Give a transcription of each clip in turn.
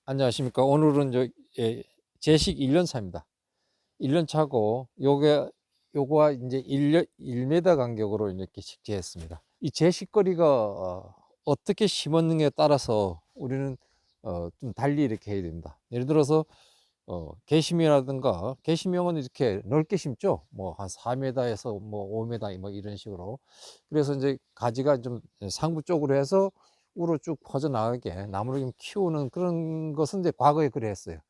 안녕하십니까. 오늘은 제식 1년 차입니다. 1년 차고, 요거와 이제 1m 간격으로 이렇게 식재했습니다. 이 제식거리가 어떻게 심었느냐에 따라서 우리는 좀 달리 이렇게 해야 됩니다. 예를 들어서 개심이라든가, 개심형은 이렇게 넓게 심죠. 뭐 한 4m에서 뭐 5m 뭐 이런 식으로. 그래서 이제 가지가 좀 상부 쪽으로 해서 우로 쭉 퍼져나가게 나무를 좀 키우는 그런 것은 이제 과거에 그래 했어요.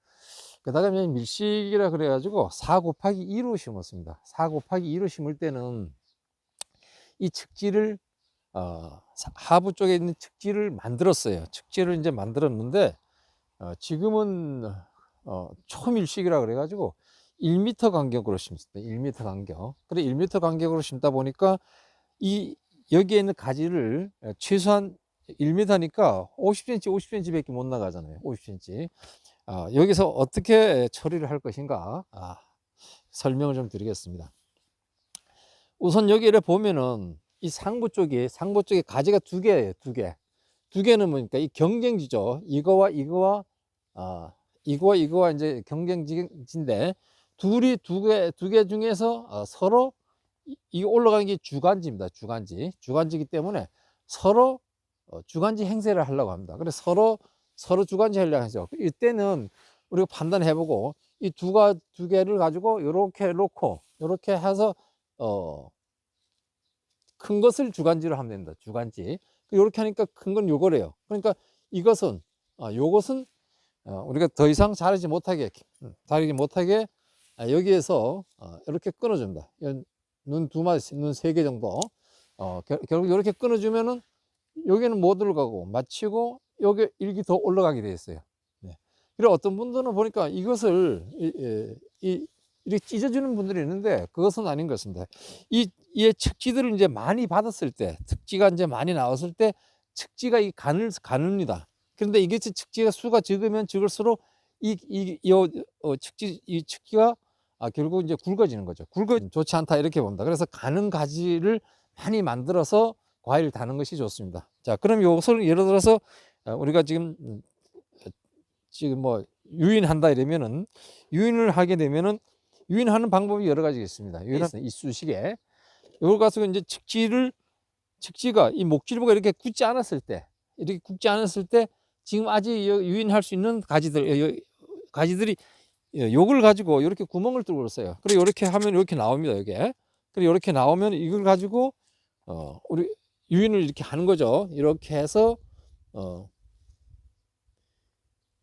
그다음에 밀식이라 그래 가지고 4 곱하기 2로 심었습니다. 4 곱하기 2로 심을 때는 이 측지를 하부 쪽에 있는 측지를 만들었어요. 측지를 이제 만들었는데 지금은 초밀식이라 그래 가지고 1m 간격으로 심습니다. 1m 간격. 그래 1m 간격으로 심다 보니까 이 여기에 있는 가지를 최소한 1m니까 50cm, 50cm 밖에 못 나가잖아요. 50cm. 여기서 어떻게 처리를 할 것인가 설명을 좀 드리겠습니다. 우선 여기를 보면은 이 상부 쪽에 가지가 두 개예요. 두 개는 뭐니까 이 경쟁지죠. 이거와 이거와 이제 경쟁지인데 둘이 두 개 중에서 서로 이 올라가는 게 주간지입니다. 주간지이기 때문에 서로 주간지 행세를 하려고 합니다. 그래서 서로 주간지 하려고 하죠. 이때는 우리가 판단해 보고 이 두 개를 가지고 이렇게 놓고 이렇게 해서 큰 것을 주간지로 하면 됩니다. 주간지. 이렇게 하니까 큰 건 요거래요. 그러니까 이것은 요것은 우리가 더 이상 자르지 못하게 여기에서 이렇게 끊어줍니다. 눈 두 마디, 눈 세 개 정도. 결국 이렇게 끊어주면은 여기는 못 들어가고 마치고 여기 일기 더 올라가게 되어 있어요. 네. 그리고 어떤 분들은 보니까 이것을 이렇게 찢어주는 분들이 있는데 그것은 아닌 것 같습니다. 이 측지들을 이제 많이 받았을 때, 특지가 이제 많이 나왔을 때 측지가 가늡니다. 그런데 이게 측지가 수가 적으면 적을수록 측지가 결국 이제 굵어지는 거죠. 좋지 않다 이렇게 봅니다. 그래서 가는 가지를 많이 만들어서 과일을 다는 것이 좋습니다. 자, 그럼 이것을 예를 들어서 우리가 지금 뭐 유인한다 이러면은 유인을 하게 되면은 유인하는 방법이 여러 가지가 있습니다. 이쑤시개. 이걸 가지고 이제 측지가 이 목질부가 이렇게 굳지 않았을 때 지금 아직 유인할 수 있는 가지들이 요걸 가지고 이렇게 구멍을 뚫고 있어요. 그리고 이렇게 하면 이렇게 나옵니다. 이게. 그리고 이렇게 나오면 이걸 가지고 우리 유인을 이렇게 하는 거죠. 이렇게 해서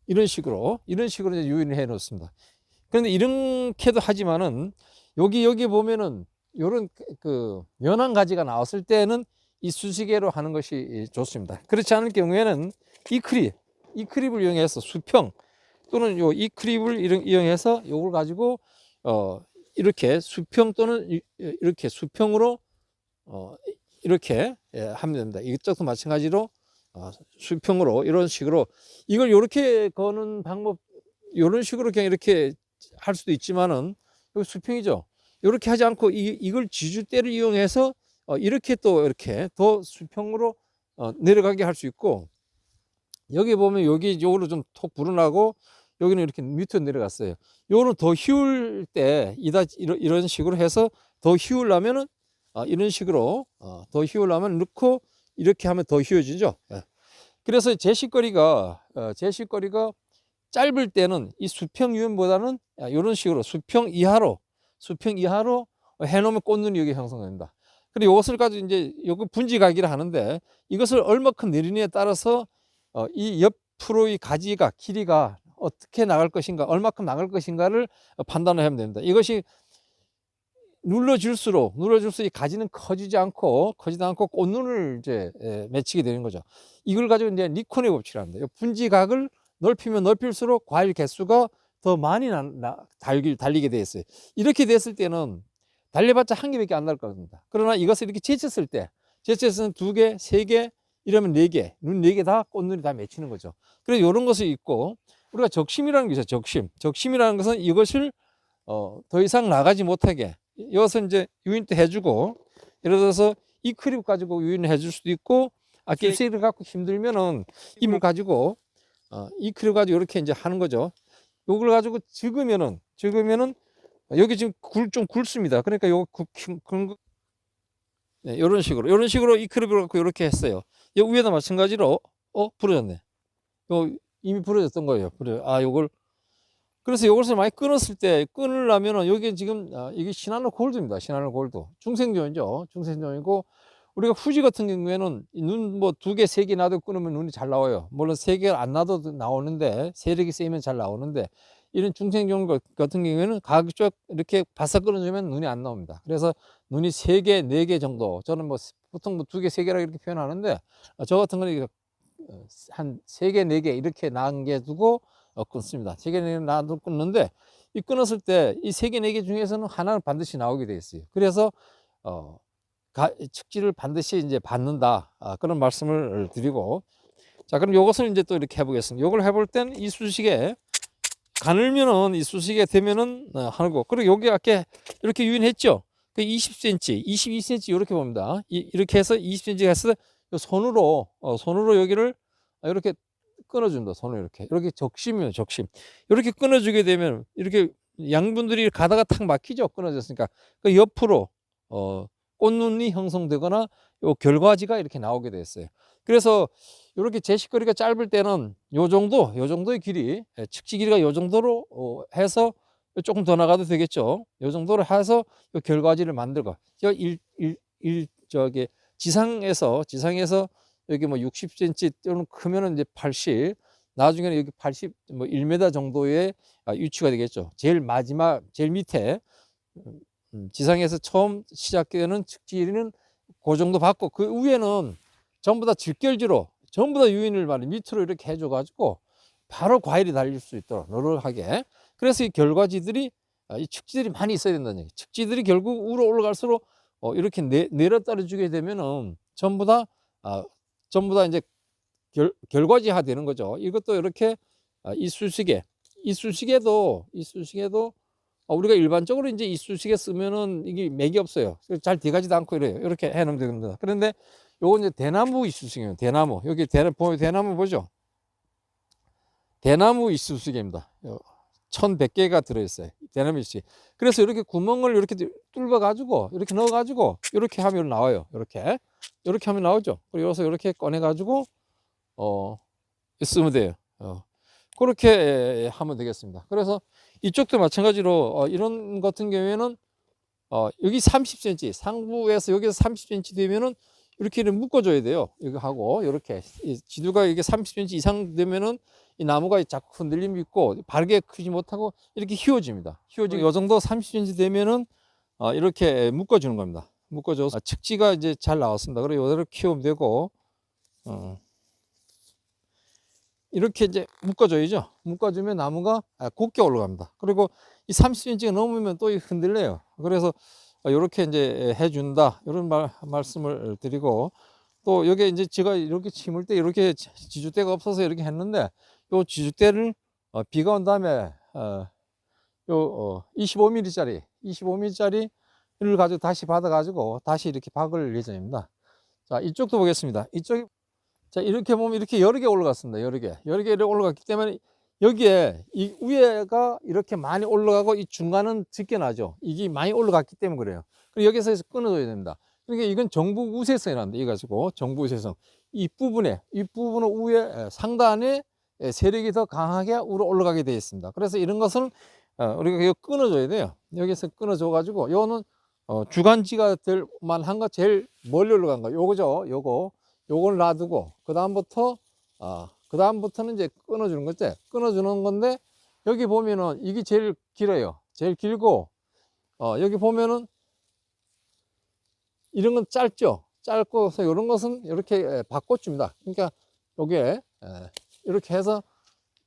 이런 식으로 이제 유인을 해 놓습니다. 그런데 이렇게도 하지만은 여기 보면은 요런 그 연한 가지가 나왔을 때는 이 수시개로 하는 것이 좋습니다. 그렇지 않을 경우에는 이 크립을 이용해서 수평 또는 이 크립을 이용해서 요걸 가지고 이렇게 수평 또는 이렇게 수평으로 이렇게 하면 됩니다. 이쪽도 마찬가지로 수평으로 이런 식으로 이걸 이렇게 거는 방법 이런 식으로 그냥 이렇게 할 수도 있지만은 여기 수평이죠. 이렇게 하지 않고 이걸 지주대를 이용해서 이렇게 또 이렇게 더 수평으로 내려가게 할 수 있고, 여기 보면 요거로 좀 톡 불어나고 여기는 이렇게 밑으로 내려갔어요. 요거는 더 휘울 때 이런 식으로 해서 더 휘우려면은 이런 식으로 더 휘우려면 넣고 이렇게 하면 더 휘워지죠. 그래서 제식거리가 짧을 때는 이 수평 유인보다는 이런 식으로 수평 이하로 해놓으면 꽃눈이 여기 형성됩니다. 그리고 이것을 가지고 이제 요거 분지각이라 하는데 이것을 얼마큼 내리느냐에 따라서 이 옆으로 이 가지가 길이가 어떻게 나갈 것인가, 얼마큼 나갈 것인가를 판단을 하면 됩니다. 이것이 눌러줄수록 이 가지는 커지지 않고 꽃눈을 이제 맺히게 되는 거죠. 이걸 가지고 이제 니콘의 법칙을 합니다. 분지각을 넓히면 넓힐수록 과일 개수가 더 많이 달리게 돼 있어요. 이렇게 됐을 때는 달려봤자 한 개밖에 안 날 겁니다. 그러나 이것을 이렇게 제쳤을 때, 두 개, 세 개, 이러면 네 개, 눈 네 개 다 꽃눈이 다 맺히는 거죠. 그래서 이런 것이 있고, 우리가 적심이라는 게 있어요. 적심이라는 것은 이것을 더 이상 나가지 못하게 이것은 이제 유인도 해주고, 예를 들어서 이 크립 가지고 유인을 해줄 수도 있고, 깁스를 갖고 힘들면은 이물 가지고 이 크를 가지고 이렇게 이제 하는 거죠. 요걸 가지고 적으면은 여기 지금 좀 굵습니다. 그러니까 요거 네, 이런 식으로 이 크를 갖고 이렇게 했어요. 요 위에다 마찬가지로 부러졌네. 요 이미 부러졌던 거예요. 요걸 그래서 요것을 많이 끊었을 때 끊으려면은 여기 지금 이게 시나노 골드입니다. 시나노 골드 중생존이죠. 중생존이고 우리가 후지 같은 경우에는 눈 뭐 2개, 3개 놔도 끊으면 눈이 잘 나와요. 물론 3개 안 놔도 나오는데 세력이 세면 잘 나오는데 이런 중생존 같은 경우에는 가급적 이렇게 바싹 끊어주면 눈이 안 나옵니다. 그래서 눈이 3개, 4개 정도 저는 뭐 보통 뭐 2개, 3개라고 이렇게 표현하는데 저 같은 거는 한 3개, 4개 이렇게 남겨두고 끊습니다. 3개, 4개 놔도 끊는데 이 끊었을 때 이 3개, 4개 중에서는 하나는 반드시 나오게 되어 있어요. 그래서 측지를 반드시 이제 받는다. 그런 말씀을 드리고 자 그럼 요것을 이제 또 이렇게 해보겠습니다. 요걸 해볼 땐 이 수식에 가늘면은 이 수식에 되면은 하고 그리고 여기 아까 이렇게 유인했죠. 그 20cm, 22cm 이렇게 봅니다. 이렇게 해서 20cm 해서 손으로 여기를 이렇게 끊어준다. 손을 이렇게 적심이에요. 적심. 이렇게 끊어주게 되면 이렇게 양분들이 가다가 탁 막히죠. 끊어졌으니까 그 옆으로 꽃눈이 형성되거나 요 결과지가 이렇게 나오게 됐어요. 그래서 이렇게 제식거리가 짧을 때는 요 정도의 길이 측지 길이가 요 정도로 해서 조금 더 나가도 되겠죠. 요 정도로 해서 요 결과지를 만들고 저기 지상에서 여기 뭐 60cm 또는 크면은 이제 80 나중에는 여기 80 뭐 1m 정도의 유치가 되겠죠. 제일 마지막 제일 밑에 지상에서 처음 시작되는 측지 길이는 그 정도 받고 그 위에는 전부 다 직결지로 전부 다 유인을 밑으로 이렇게 해줘 가지고 바로 과일이 달릴 수 있도록 노력하게. 그래서 이 결과지들이 이 측지들이 많이 있어야 된다는 얘기. 측지들이 결국 위로 올라갈수록 이렇게 내려 떨어 주게 되면은 전부 다 이제 결과지화 되는 거죠. 이것도 이렇게 이 수식에도 우리가 일반적으로 이제 이 수식에 쓰면은 이게 맥이 없어요. 잘 돼가지도 않고 이래요. 이렇게 해놓으면 됩니다. 그런데 요건 이제 대나무 이쑤시개예요. 대나무. 여기 대나무 보죠? 대나무 이쑤시개입니다. 1100개가 들어있어요. 대나무 이쑤시개. 그래서 이렇게 구멍을 이렇게 뚫어가지고, 이렇게 넣어가지고, 이렇게 하면 나와요. 이렇게 하면 나오죠. 그리고 여기서 이렇게 꺼내가지고, 쓰면 돼요. 그렇게 하면 되겠습니다. 그래서 이쪽도 마찬가지로, 이런 같은 경우에는, 여기 30cm, 상부에서 여기서 30cm 되면은, 이렇게 묶어줘야 돼요. 이거 하고, 이렇게. 지두가 이게 30cm 이상 되면은, 이 나무가 자꾸 흔들림이 있고, 바르게 크지 못하고, 이렇게 휘어집니다. 휘어지고, 이 정도 30cm 되면은, 이렇게 묶어주는 겁니다. 묶어줘서, 측지가 이제 잘 나왔습니다. 그리고 이대로 키우면 되고, 이렇게 이제 묶어줘야죠. 묶어주면 나무가 곱게 올라갑니다. 그리고 이 30cm가 넘으면 또 흔들려요. 그래서 이렇게 이제 해준다. 이런 말씀을 드리고 또 여기 이제 제가 이렇게 심을 때 이렇게 지주대가 없어서 이렇게 했는데 요 지주대를 비가 온 다음에 요 25mm짜리를 가지고 다시 받아가지고 다시 이렇게 박을 예정입니다. 자, 이쪽도 보겠습니다. 자, 이렇게 보면 이렇게 여러 개 올라갔습니다. 여러 개 올라갔기 때문에 여기에 이 위에가 이렇게 많이 올라가고 이 중간은 짙게 나죠. 이게 많이 올라갔기 때문에 그래요. 그리고 여기서 끊어줘야 됩니다. 그러니까 이건 정부 우세성이란다. 이거 가지고 정부 우세성. 이 부분은 위에 상단에 세력이 더 강하게 위로 올라가게 되어 있습니다. 그래서 이런 것은 우리가 이거 끊어줘야 돼요. 여기서 끊어줘 가지고 요거는 주간지가 될 만한 거 제일 멀리 올라간 거 요거죠. 요걸 놔두고 그다음부터는 이제 끊어주는 거지. 끊어주는 건데 여기 보면은 이게 제일 길어요. 제일 길고 여기 보면은 이런 건 짧죠. 짧고서 이런 것은 이렇게 바꿔줍니다. 그러니까 요게 이렇게 해서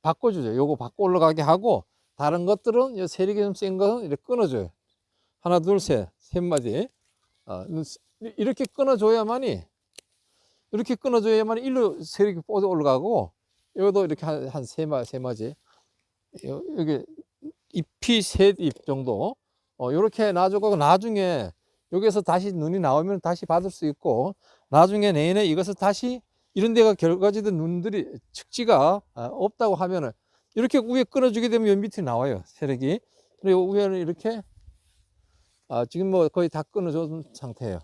바꿔주죠. 요거 바꿔 올라가게 하고 다른 것들은 이 세력이 좀 센 것은 이렇게 끊어줘요. 하나, 둘, 셋 마디 이렇게 끊어줘야만이 일로 세력이 뻗어 올라가고 여기도 이렇게 한 세 마디 여기 잎이 세 잎 정도 이렇게 놔주고 나중에 여기서 다시 눈이 나오면 다시 받을 수 있고 나중에 내년에 이것을 다시 이런 데가 결과지든 눈들이 측지가 없다고 하면은 이렇게 위에 끊어주게 되면 요 밑에 나와요, 세력이. 그리고 위에는 이렇게 지금 뭐 거의 다 끊어준 상태예요.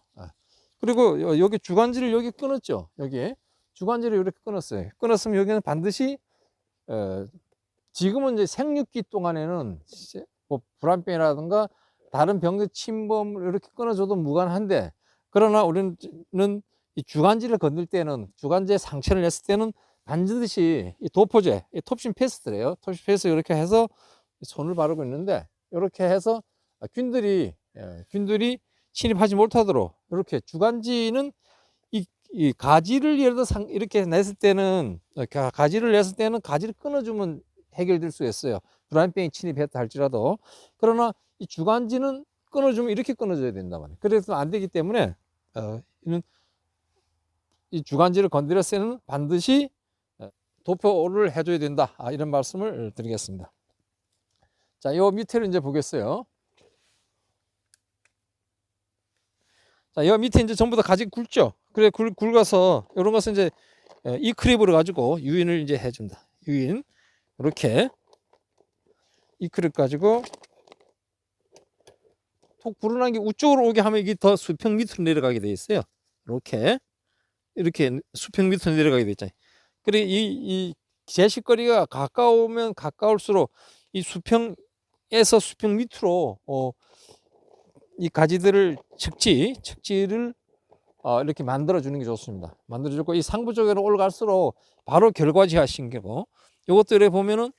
그리고 여기 주간지를 여기 끊었죠. 여기 주간지를 이렇게 끊었어요. 끊었으면 여기는 반드시 지금은 이제 생육기 동안에는 뭐 불안병이라든가 다른 병의 침범을 이렇게 끊어줘도 무관한데, 그러나 우리는 이 주간지를 건들 때는, 주간지에 상처를 냈을 때는 반드시 이 도포제, 이 톱신 페스트래요. 톱신 페스트 이렇게 해서 손을 바르고 있는데, 이렇게 해서 균들이 침입하지 못하도록 이렇게 주간지는 이 가지를 예를 들어 이렇게 냈을 때는, 가지를 끊어주면 해결될 수 있어요. 불안병이 침입했다 할지라도. 그러나 이 주간지는 끊어주면 이렇게 끊어줘야 된다 말이에요. 그래서 안 되기 때문에 이 주간지를 건드렸을 때는 반드시 도포를 해줘야 된다. 이런 말씀을 드리겠습니다. 자, 요 밑에를 이제 보겠어요. 자, 요 밑에 이제 전부 다 가지 굵죠? 그래, 굵어서 이런 것은 이제 이 크립으로 가지고 유인을 이제 해준다. 유인. 이렇게 이 크립 가지고 톡 불어난 게 우쪽으로 오게 하면 이게 더 수평 밑으로 내려가게 돼 있어요. 이렇게 수평 밑으로 내려가게 돼 있잖아요. 그리고 이 제식거리가 가까우면 가까울수록 이 수평에서 수평 밑으로 이 가지들을 측지를 이렇게 만들어 주는 게 좋습니다. 만들어 주고, 이 상부 쪽으로 올라갈수록 바로 결과지화 신경고, 요것도 이렇게 보면은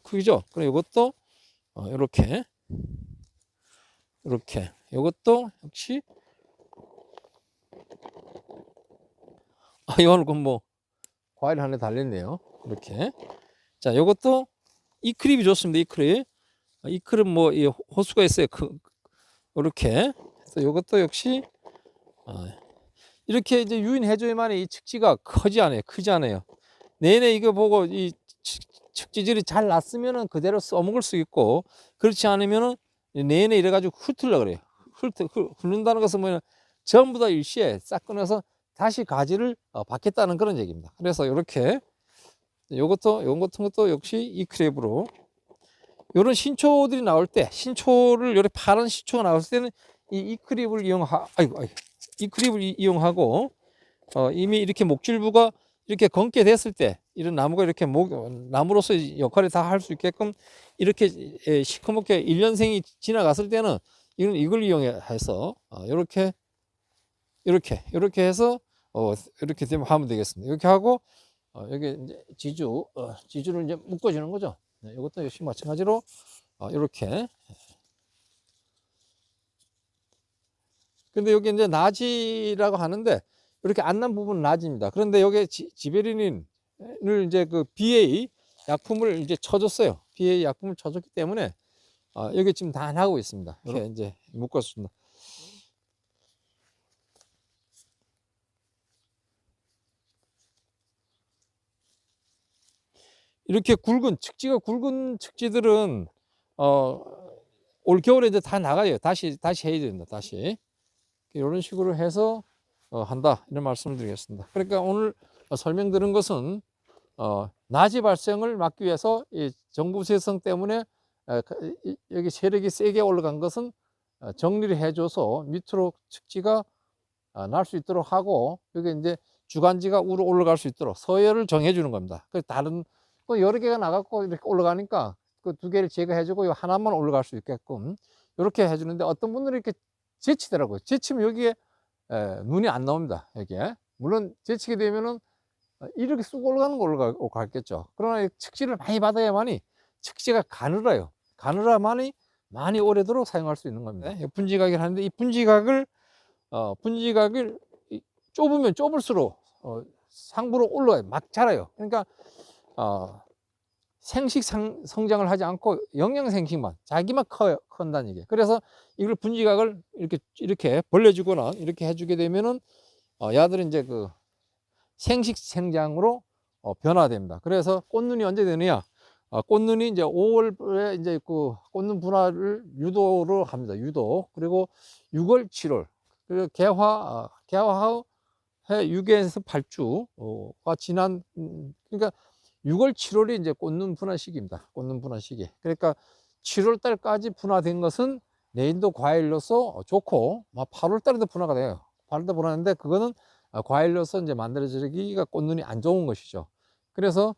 그죠? 그럼 요것도 이렇게 요것도 역시 이거는 뭐 과일 하나 달렸네요. 이렇게. 자, 요것도 이 크립이 좋습니다. 이 크립 뭐 이 호수가 있어요. 이렇게. 그래서 요것도 역시 이렇게 이제 유인해줘야만 이 측지가 크지 않아요. 내내 이거 보고 이 측지질이 잘 났으면은 그대로 써먹을 수 있고, 그렇지 않으면은 내내 이래가지고 훑으려 그래요. 훑는다는 것은 뭐냐, 전부 다 일시에 싹 끊어서 다시 가지를 받겠다는 그런 얘기입니다. 그래서 이렇게 요것 같은 것도 역시 이 크랩으로, 요런 신초들이 나올 때, 요렇게 파란 신초가 나올 때는 이 크립을 이 크립을 이용하고, 이미 이렇게 목줄부가 이렇게 검게 됐을 때, 이런 나무가 이렇게 나무로서 역할을 다 할 수 있게끔 이렇게 시커멓게 1년생이 지나갔을 때는 이걸 이용해서 이렇게 해서 이렇게 되면 하면 되겠습니다. 이렇게 하고 여기 이제 지주를 이제 묶어주는 거죠. 네, 이것도 역시 마찬가지로 이렇게. 근데 여기 이제 나지라고 하는데, 이렇게 안 난 부분은 나지입니다. 그런데 여기 지베리닌을 이제 그 BA 약품을 이제 쳐줬어요. BA 약품을 쳐줬기 때문에 여기 지금 다 나고 있습니다. 이렇게 이제 묶었습니다. 이렇게 측지가 굵은 측지들은 올 겨울에 이제 다 나가요. 다시 해야 된다. 다시 이런 식으로 해서 한다, 이런 말씀을 드리겠습니다. 그러니까 오늘 설명드린 것은 나지 발생을 막기 위해서 이 정부세성 때문에 여기 세력이 세게 올라간 것은 정리를 해줘서 밑으로 측지가 날 수 있도록 하고, 여기 이제 주간지가 위로 올라갈 수 있도록 서열을 정해주는 겁니다. 그 다른 여러 개가 나갔고 이렇게 올라가니까 그 두 개를 제거해주고 하나만 올라갈 수 있게끔 이렇게 해주는데, 어떤 분들은 이렇게 제치더라고요. 제치면 여기에 눈이 안 나옵니다. 여기에 물론 제치게 되면은 이렇게 쑥 올라가는 거 올라가겠죠. 그러나 측지를 많이 받아야만이 측지가 가늘어요. 가늘어야만이 많이 오래도록 사용할 수 있는 겁니다. 분지각을 하는데, 이 분지각을 좁으면 좁을수록 상부로 올라가요. 막 자라요. 그러니까 생식 성장을 하지 않고 영양생식만, 자기만 큰다는 얘기예요. 그래서 이걸 분지각을 이렇게 벌려주거나 이렇게 해주게 되면은 야들은 이제 그 생식 생장으로 변화됩니다. 그래서 꽃눈이 언제 되느냐? 꽃눈이 이제 5월에 이제 그 꽃눈 분화를 유도로 합니다. 유도. 그리고 6월, 7월. 그리고 개화해서 해 6에서 8주가 지난 그러니까 6월, 7월이 이제 꽂는 분화 시기입니다. 꽂는 분화 시기. 그러니까 7월 달까지 분화된 것은 내인도 과일로서 좋고 8월 달에도 분화가 돼요. 8월 달 분화하는데 그거는 과일로서 이제 만들어지기가 꽃눈이 안 좋은 것이죠. 그래서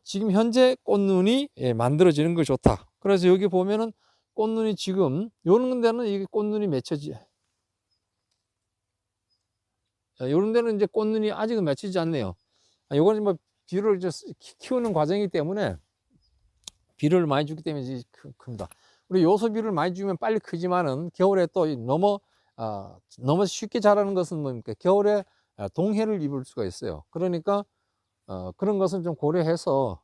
지금 현재 꽃눈이 만들어지는 것이 좋다. 그래서 여기 보면은 꽃눈이 지금 요런 데는 이게 꽃눈이 맺혀지 요런 데는 이제 꽃눈이 아직은 맺히지 않네요. 요거는 뭐 비료를 이제 키우는 과정이기 때문에 비료를 많이 주기 때문에 이제 큽니다. 우리 요소 비료를 많이 주면 빨리 크지만은 겨울에 또 너무 쉽게 자라는 것은 뭡니까? 겨울에 동해를 입을 수가 있어요. 그러니까 그런 것은 좀 고려해서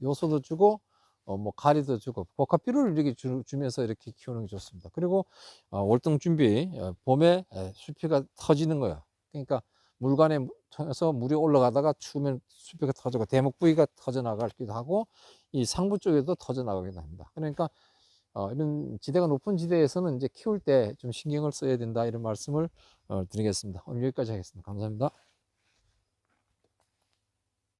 요소도 주고 뭐 가리도 주고 복합 비료를 이렇게 주면서 이렇게 키우는 게 좋습니다. 그리고 월동 준비 봄에 수피가 터지는 거예요. 그러니까 물관에 통해서 물이 올라가다가 추우면 수피가 터지고 대목 부위가 터져 나가기도 하고 이 상부 쪽에도 터져 나가기도 합니다. 그러니까 이런 지대가 높은 지대에서는 이제 키울 때 좀 신경을 써야 된다 이런 말씀을 드리겠습니다. 오늘 여기까지 하겠습니다. 감사합니다.